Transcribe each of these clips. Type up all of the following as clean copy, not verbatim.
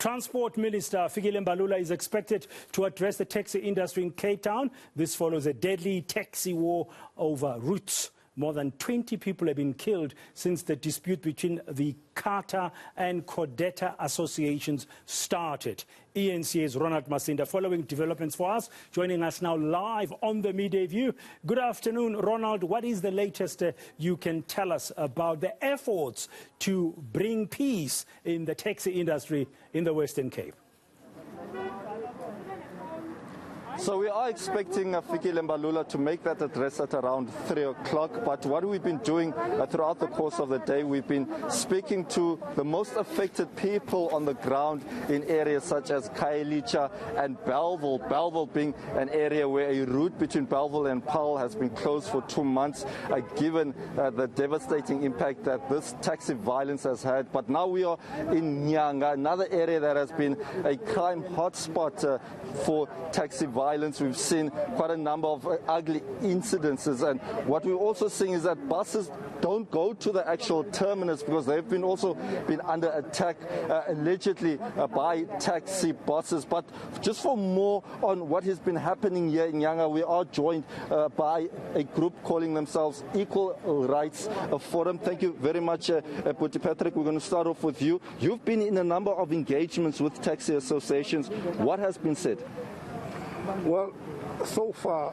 Transport Minister Mbulula is expected to address the taxi industry in Cape Town. This follows a deadly taxi war over routes. More than 20 people have been killed since the dispute between the CATA and CODETA associations started. eNCA's Ronald Masinda following developments for us, joining us now live on the Midday View. Good afternoon, Ronald. What is the latest you can tell us about the efforts to bring peace in the taxi industry in the Western Cape? So we are expecting Mbulula to make that address at around 3 o'clock. But what we've been doing throughout the course of the day, we've been speaking to the most affected people on the ground in areas such as Khayelitsha and Bellville. Bellville being an area where a route between Bellville and Paarl has been closed for 2 months, given the devastating impact that this taxi violence has had. But now we are in Nyanga, another area that has been a crime hotspot for taxi violence. We've seen quite a number of ugly incidences, and what we're also seeing is that buses don't go to the actual terminus because they've also been under attack allegedly by taxi bosses. But just for more on what has been happening here in Nyanga, we are joined by a group calling themselves Equal Rights Forum. Thank you very much, Puti Patrick. We're going to start off with you. You've been in a number of engagements with taxi associations. What has been said? Well, so far,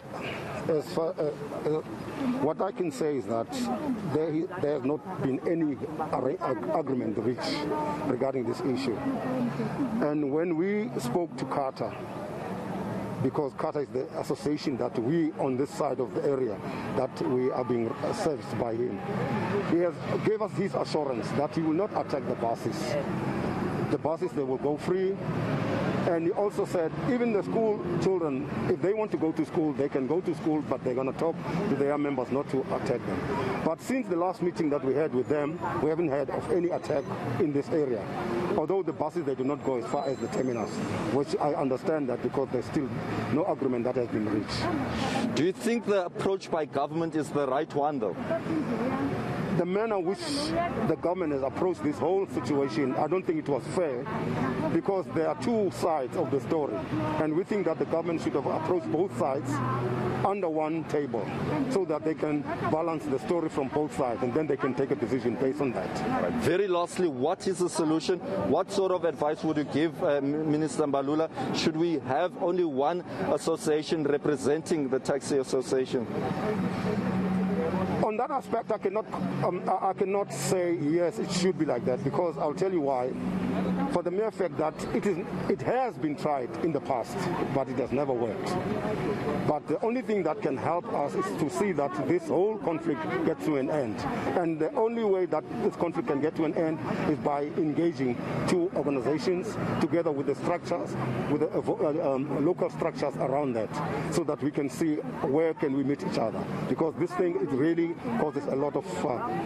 what I can say is that there has not been any agreement reached regarding this issue. And when we spoke to CATA, because CATA is the association that we on this side of the area that we are being serviced by him, he has gave us his assurance that he will not attack the buses. The buses, they will go free. And he also said even the school children, if they want to go to school, they can go to school, but they're going to talk to their members not to attack them. But since the last meeting that we had with them, we haven't heard of any attack in this area. Although the buses, they do not go as far as the terminus, which I understand that because there's still no agreement that has been reached. Do you think the approach by government is the right one, though? The manner which the government has approached this whole situation, I don't think it was fair, because there are two sides of the story, and we think that the government should have approached both sides under one table so that they can balance the story from both sides, and then they can take a decision based on that. Right. Very lastly, what is the solution? What sort of advice would you give Minister Mbulula? Should we have only one association representing the taxi association? On that aspect, I cannot say yes, it should be like that, because I'll tell you why. For the mere fact that it has been tried in the past, but it has never worked. But the only thing that can help us is to see that this whole conflict gets to an end. And the only way that this conflict can get to an end is by engaging two organizations together with the structures, with the local structures around that, so that we can see where can we meet each other. Because this thing, it really causes a lot of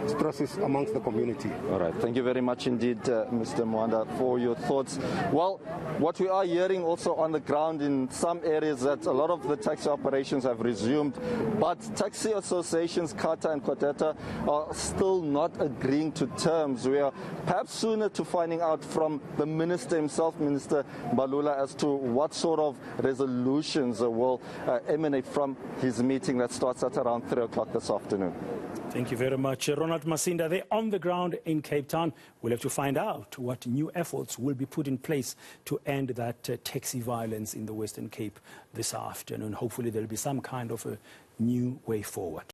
stresses amongst the community. All right. Thank you very much indeed, Mr. MWANDA, for your thoughts. Well, what we are hearing also on the ground in some areas that a lot of the taxi operations have resumed, but taxi associations, CATA and CODETA, are still not agreeing to terms. We are perhaps sooner to finding out from the minister himself, Minister Mbulula, as to what sort of resolutions will emanate from his meeting that starts at around 3 o'clock this afternoon. Thank you very much, Ronald Masinda. They're on the ground in Cape Town. We'll have to find out what new efforts will be put in place to end that taxi violence in the Western Cape this afternoon. Hopefully there'll be some kind of a new way forward.